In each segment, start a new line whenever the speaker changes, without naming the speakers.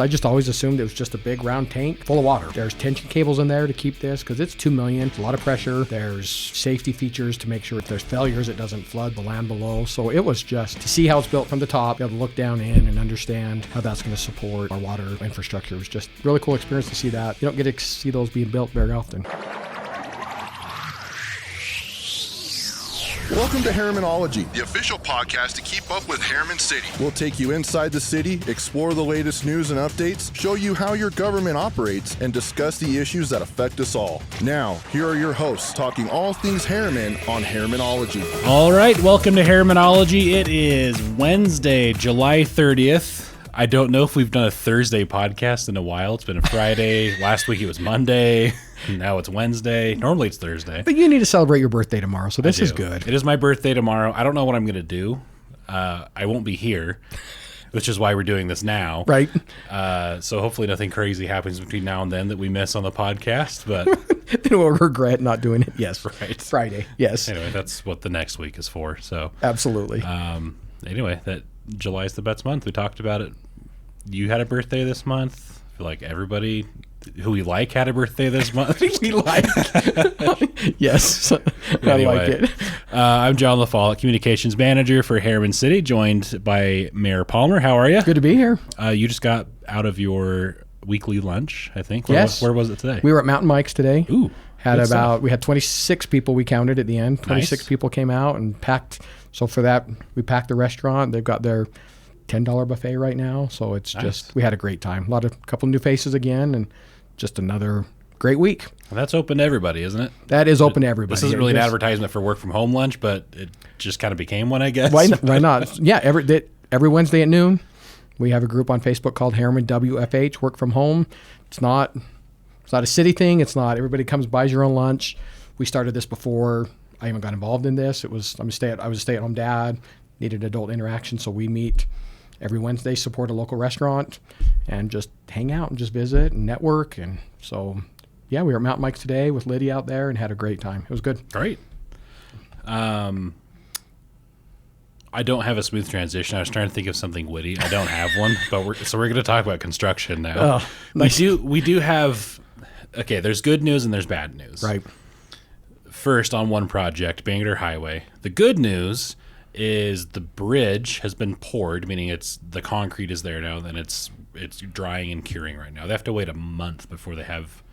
I just always assumed it was just a big round tank full of water. There's tension cables in there to keep this because it's 2 million. It's a lot of pressure. There's safety features to make sure if there's failures, it doesn't flood the land below. So it was just to see how it's built from the top, be able to look down in and understand how that's going to support our water infrastructure. It was just a really cool experience to see that. You don't get to see those being built very often.
Welcome to Herrimanology,
the official podcast to keep up with Herriman City.
We'll take you inside the city, explore the latest news and updates, show you how your government operates, and discuss the issues that affect us all. Now, here are your hosts talking all things Herriman on Herrimanology.
All right, welcome to Herrimanology. It is Wednesday, July 30th. I don't know if we've done a Thursday podcast in a while. It's been a Friday. Last week it was Monday. Now it's Wednesday. Normally it's Thursday.
But you need to celebrate your birthday tomorrow, so this is good.
It is my birthday tomorrow. I don't know what I'm going to do. I won't be here, which is why we're doing this now.
Right.
So hopefully nothing crazy happens between now and then that we miss on the podcast. But
Then we'll regret not doing it. Yes.
Right.
Friday. Yes.
Anyway, that's what the next week is for. So
Absolutely.
Anyway, that July is the best month. We talked about it. You had a birthday this month. I feel like everybody who we like had a birthday this month.
We like. Yes.
Anyway,
I like it.
I'm John LaFollette, Communications Manager for Herriman City, joined by Mayor Palmer. How are you?
Good to be here.
You just got out of your weekly lunch, I think.
Yes.
Where was it today?
We were at Mountain Mike's today.
Ooh.
We had 26 people we counted at the end. 26
Nice.
people came out and packed. So for that, we packed the restaurant. They've got their $10 buffet right now. So it's just, we had a great time. A couple new faces again, and just another great week.
Well, that's open to everybody, isn't it?
That is open to everybody.
This isn't really an advertisement for work from home lunch, but it just kind of became one, I guess.
Why not? Yeah, every Wednesday at noon, we have a group on Facebook called Herriman WFH, Work From Home. It's not a city thing. It's not. Everybody comes, buys your own lunch. We started this before I even got involved in this. I was a stay-at-home dad, needed adult interaction, so we meet every Wednesday, support a local restaurant, and just hang out and just visit and network. And so, yeah, we were at Mountain Mike's today with Lydia out there and had a great time. It was good.
Great. I don't have a smooth transition. I was trying to think of something witty. I don't have one, but we're going to talk about construction now.
Oh, nice.
We do have. Okay, there's good news and there's bad news.
Right.
First, on one project, Bangerter Highway. The good news is the bridge has been poured, meaning the concrete is there now, and it's drying and curing right now. They have to wait a month before they have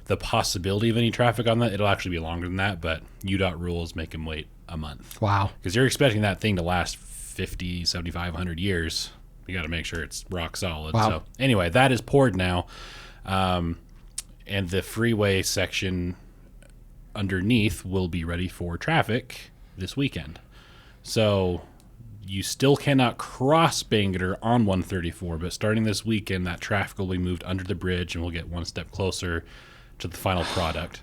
the possibility of any traffic on that. It'll actually be longer than that, but UDOT rules make them wait a month.
Wow.
Because you're expecting that thing to last 50, 75, 100 years. You got to make sure it's rock solid.
Wow.
So anyway, that is poured now. And the freeway section underneath will be ready for traffic this weekend. So you still cannot cross Bangerter on 134, but starting this weekend, that traffic will be moved under the bridge, and we'll get one step closer to the final product.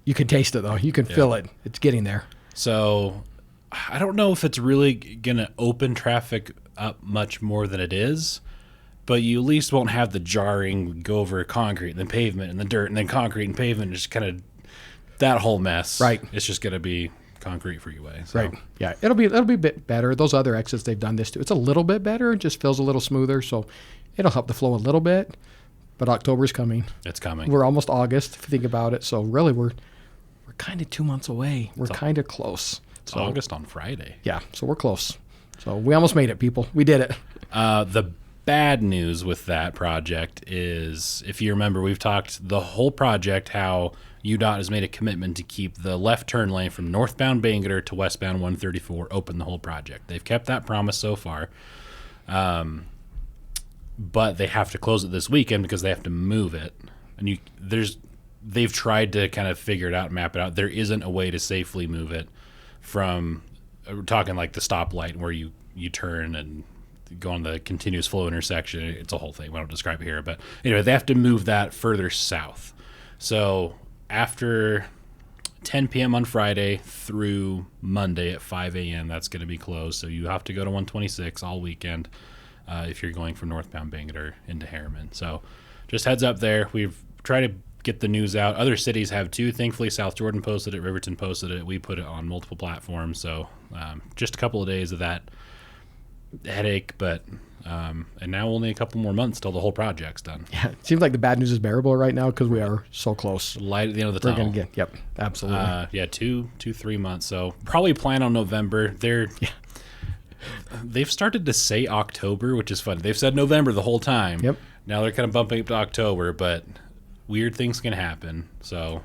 You can taste it, though. You can feel it. It's getting there.
So I don't know if it's really going to open traffic up much more than it is, but you at least won't have the jarring go over concrete and then pavement and then dirt and then concrete and pavement, just kind of that whole mess.
Right.
It's just going to be concrete freeway. So.
Right. Yeah. It'll be a bit better. Those other exits they've done this to, it's a little bit better. It just feels a little smoother. So it'll help the flow a little bit. But October's coming.
It's coming.
We're almost August, if you think about it. So really we're kind of 2 months away. We're kind of close.
It's August on Friday.
Yeah. So we're close. So we almost made it, people. We did it.
The bad news with that project is, if you remember, we've talked the whole project how UDOT has made a commitment to keep the left turn lane from northbound Bangerter to westbound 134 open the whole project. They've kept that promise so far. But they have to close it this weekend because they have to move it. And they've tried to kind of figure it out and map it out. There isn't a way to safely move it from, we're talking like the stoplight where you turn and go on the continuous flow intersection. It's a whole thing. We don't describe it here. But anyway, they have to move that further south. So after 10 p.m. on Friday through Monday at 5 a.m., that's going to be closed. So you have to go to 126 all weekend if you're going from northbound Bangerter into Herriman. So just heads up there. We've tried to get the news out. Other cities have too. Thankfully, South Jordan posted it. Riverton posted it. We put it on multiple platforms. So just a couple of days of that headache, but and now only a couple more months till the whole project's done.
Yeah, it seems like the bad news is bearable right now because we are so close.
Light at the end of the
We're
tunnel.
gonna get, yep, absolutely.
Yeah, 3 months. So probably plan on November. They've started to say October, which is funny. They've said November the whole time.
Yep.
Now they're kind of bumping up to October, but weird things can happen. So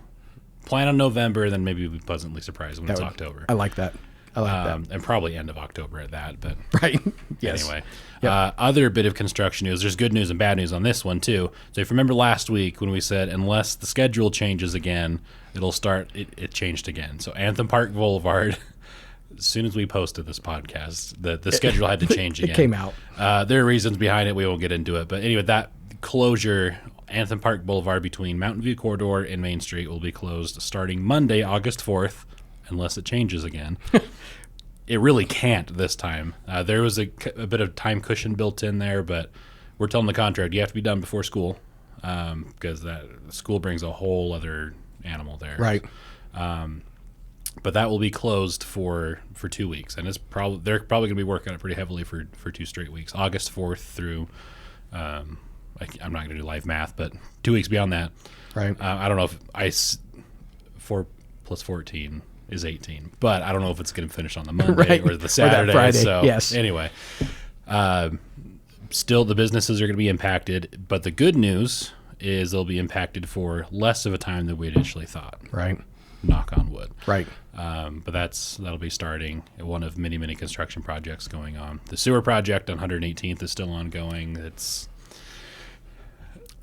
plan on November, and then maybe we'll be pleasantly surprised when it's October.
I like that. I like that.
And probably end of October at that. But
Right. Yes.
anyway,
Yep.
other bit of construction news. There's good news and bad news on this one too. So if you remember last week when we said unless the schedule changes again, it'll start. It changed again. So Anthem Park Blvd. As soon as we posted this podcast, the schedule had to change again.
It came out.
There are reasons behind it. We won't get into it. But anyway, that closure, Anthem Park Blvd between Mountain View Corridor and Main Street will be closed starting Monday, August 4th, unless it changes again. It really can't this time. There was a bit of time cushion built in there, but we're telling the contractor you have to be done before school because that school brings a whole other animal there.
Right.
But that will be closed for 2 weeks, and they're probably going to be working on it pretty heavily for 2 straight weeks, August 4th through. I'm not going to do live math, but 2 weeks beyond that.
Right.
I don't know if 4 plus 14 is 18, but I don't know if it's going to finish on the Monday
Right.
or the Saturday.
Or that Friday.
So
Yes.
anyway, still the businesses are going to be impacted, but the good news is they'll be impacted for less of a time than we initially thought.
Right.
Knock on wood.
Right.
But that'll be starting one of many, many construction projects going on. The sewer project on 118th is still ongoing.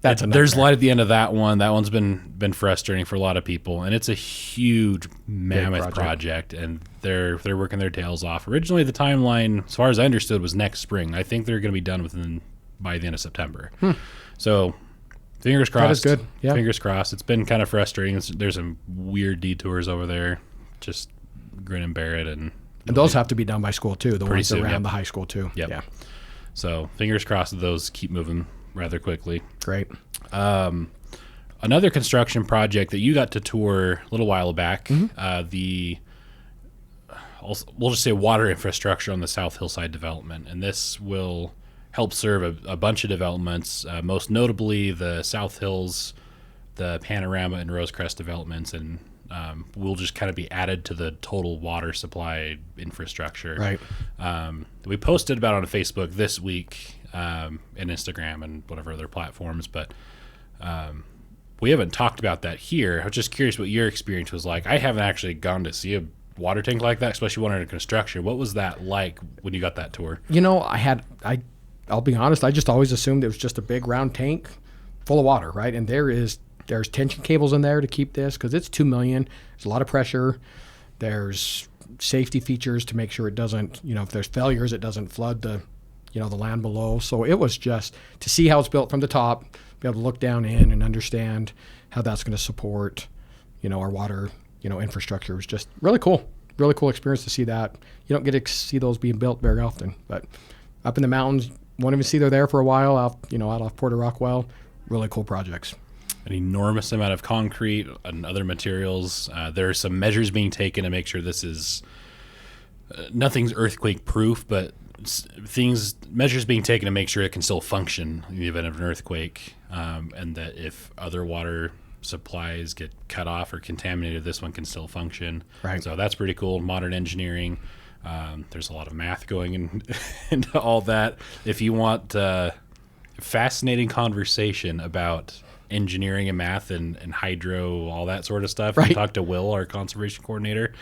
There's light at the end of that one. That one's been frustrating for a lot of people, and it's a huge mammoth project, and they're working their tails off. Originally, the timeline, as far as I understood, was next spring. I think they're going to be done by the end of September. So fingers crossed.
That is good. Yeah.
Fingers crossed. It's been kind of frustrating. There's some weird detours over there. Just grin and bear it, and
those have to be done by school too. The ones
soon,
around
yep.
the high school too.
Yep.
Yeah.
So fingers crossed that those keep moving rather quickly.
Great.
Another construction project that you got to tour a little while back, we'll just say water infrastructure on the South Hillside development, and this will help serve a bunch of developments, most notably the South Hills, the Panorama and Rosecrest developments, and will just kind of be added to the total water supply infrastructure.
Right.
We posted about it on Facebook this week and Instagram and whatever other platforms, but we haven't talked about that here. I was just curious what your experience was like. I haven't actually gone to see a water tank like that, especially one under construction. What was that like when you got that tour?
I'll be honest, I just always assumed it was just a big round tank full of water, right? And there's tension cables in there to keep this because it's 2 million. There's a lot of pressure. There's safety features to make sure it doesn't, if there's failures, it doesn't flood the land below. So it was just to see how it's built from the top, be able to look down in and understand how that's going to support, our water, infrastructure. It was just really cool experience to see that. You don't get to see those being built very often, but up in the mountains, won't even see they're there for a while out off Porter Rockwell. Really cool projects.
An enormous amount of concrete and other materials. There are some measures being taken to make sure this is nothing's earthquake proof, but measures being taken to make sure it can still function in the event of an earthquake, and that if other water supplies get cut off or contaminated, this one can still function.
Right.
So that's pretty cool. Modern engineering. There's a lot of math going into all that. If you want fascinating conversation about engineering and math and hydro, all that sort of stuff,
right.
You talk to Will, our conservation coordinator.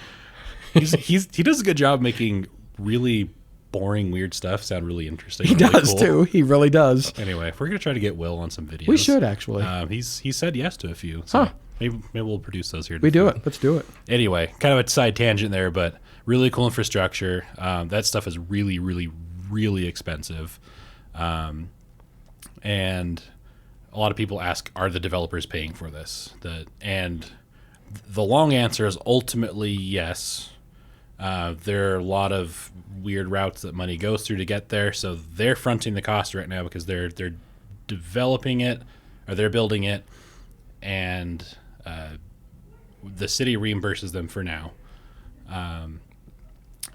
He does a good job making really boring, weird stuff sound really interesting.
He
really
does
cool.
too. He really does.
Anyway, we're gonna try to get Will on some videos.
We should actually.
He said yes to a few. So
Huh.
maybe we'll produce those here.
We do it. Let's do it.
Anyway, kind of a side tangent there, but really cool infrastructure. That stuff is really, really, really expensive. And a lot of people ask, are the developers paying for this? And the long answer is ultimately yes. There are a lot of weird routes that money goes through to get there, so they're fronting the cost right now because they're developing it, or they're building it, and the city reimburses them for now.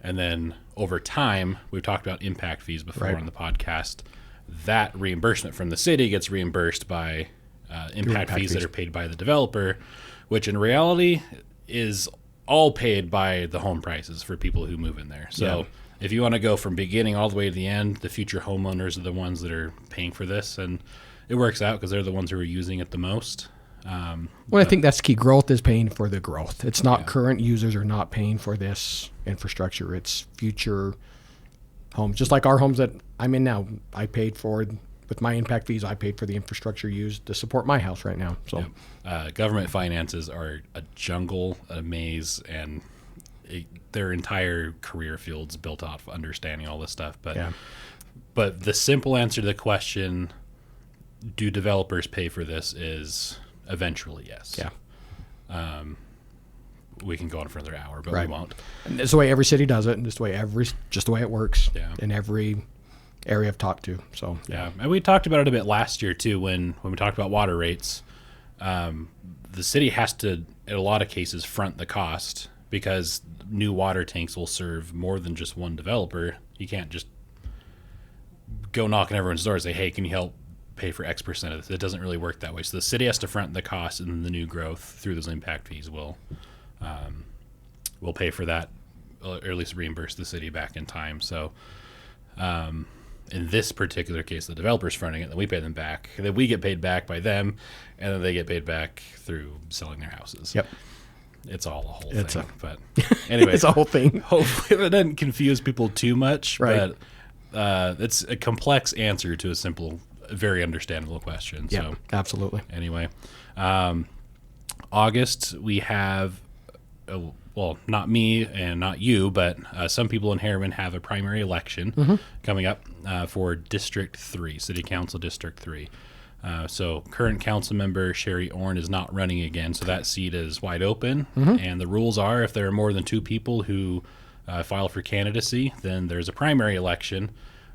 And then over time, we've talked about impact fees before on the podcast. That reimbursement from the city gets reimbursed by impact fees that are paid by the developer, which in reality is all paid by the home prices for people who move in there. So if you want to go from beginning all the way to the end, the future homeowners are the ones that are paying for this, and it works out because they're the ones who are using it the most.
Well, I think that's key. Growth is paying for the growth. It's not current users are not paying for this infrastructure. It's future homes. Just like our homes that I'm in now, I paid for, with my impact fees, I paid for the infrastructure used to support my house right now. So
government finances are a jungle, a maze, and their entire career field's built off understanding all this stuff. But the simple answer to the question, do developers pay for this, is eventually yes. Yeah. We can go on for another hour, but we won't.
And it's the way every city does it, and just the way it works in every area I've talked to. So
and we talked about it a bit last year too when we talked about water rates. The city has to, in a lot of cases, front the cost because new water tanks will serve more than just one developer. You can't just go knock on everyone's door and say, hey, can you help pay for X percent of this? It doesn't really work that way. So the city has to front the cost, and then the new growth through those impact fees will pay for that, or at least reimburse the city back in time. So in this particular case, the developer's fronting it, then we pay them back. Then we get paid back by them, and then they get paid back through selling their houses.
Yep.
It's all a whole thing. But anyway,
it's a whole thing.
Hopefully it doesn't confuse people too much. Right. But it's a complex answer to a simple, very understandable question.
Yeah,
so
absolutely.
Anyway, August we have, well, not me and not you, but some people in Herriman have a primary election coming up for District 3, City Council District 3. So current council member Sherry Orn is not running again, so that seat is wide open. And the rules are if there are more than 2 people who file for candidacy, then there's a primary election,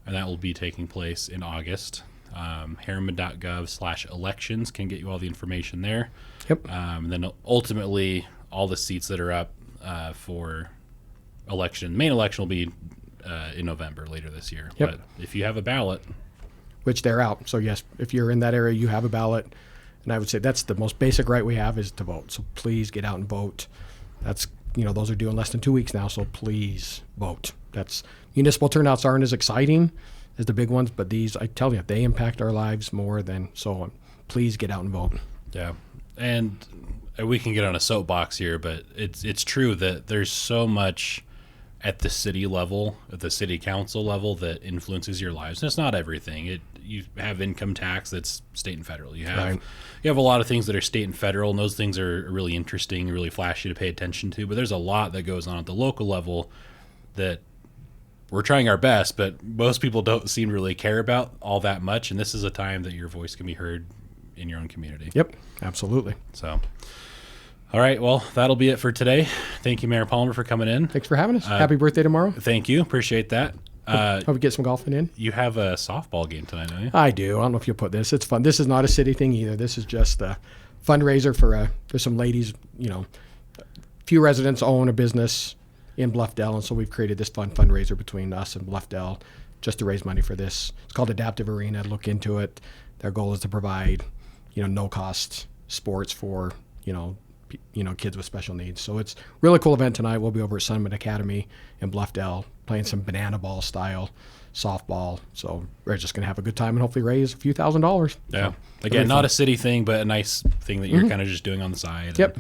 and that will be taking place in August. Herriman.gov/elections can get you all the information there.
Yep.
And then ultimately, all the seats that are up for election, main election will be in November later this year.
Yep.
But if you have a ballot,
which they're out. So yes, if you're in that area, you have a ballot. And I would say that's the most basic right we have is to vote. So please get out and vote. That's, those are due in less than 2 weeks now. So please vote. That's municipal turnouts aren't as exciting as the big ones, but these, I tell you, they impact our lives more than so on. Please get out and vote.
Yeah. And we can get on a soapbox here, but it's true that there's so much at the city level, at the city council level, that influences your lives. And it's not everything. You have income tax that's state and federal. You have a lot of things that are state and federal, and those things are really interesting, really flashy to pay attention to. But there's a lot that goes on at the local level that we're trying our best, but most people don't seem to really care about all that much. And this is a time that your voice can be heard in your own community.
Yep, absolutely.
So, all right, well, that'll be it for today. Thank you, Mayor Palmer, for coming in.
Thanks for having us. Happy birthday tomorrow.
Thank you. Appreciate that.
Hope we get some golfing in.
You have a softball game tonight, don't you?
I do. I don't know if you'll put this. It's fun. This is not a city thing either. This is just a fundraiser for some ladies. Few residents own a business in Bluffdale, and so we've created this fun fundraiser between us and Bluffdale just to raise money for this. It's called Adaptive Arena. Look into it. Their goal is to provide, no-cost sports for, kids with special needs. So it's a really cool event tonight. We'll be over at Summit Academy in Bluffdale playing some banana ball style softball. So we're just going to have a good time and hopefully raise a few $1,000s.
Yeah.
So,
again, not a city thing, but a nice thing that you're kind of just doing on the side.
Yep.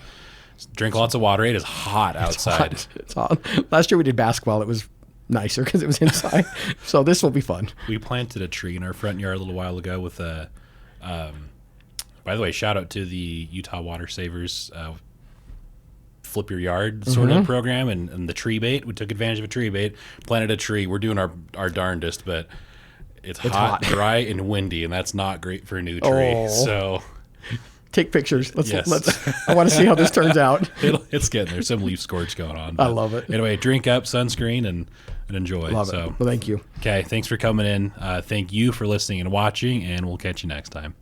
Drink lots of water. It is hot outside.
It's hot. Last year we did basketball. It was nicer because it was inside. So this will be fun.
We planted a tree in our front yard a little while ago with a, by the way, shout out to the Utah Water Savers Flip Your Yard sort of program and the tree bait. We took advantage of a tree bait, planted a tree. We're doing our darndest, but it's hot, dry, and windy, and that's not great for a new tree.
Oh.
So
take pictures. Let's I want to see how this turns out.
It's getting there. Some leaf scorch going on.
I love it.
Anyway, drink up, sunscreen, and enjoy.
Love it. Well, thank you.
Okay, thanks for coming in. Thank you for listening and watching, and we'll catch you next time.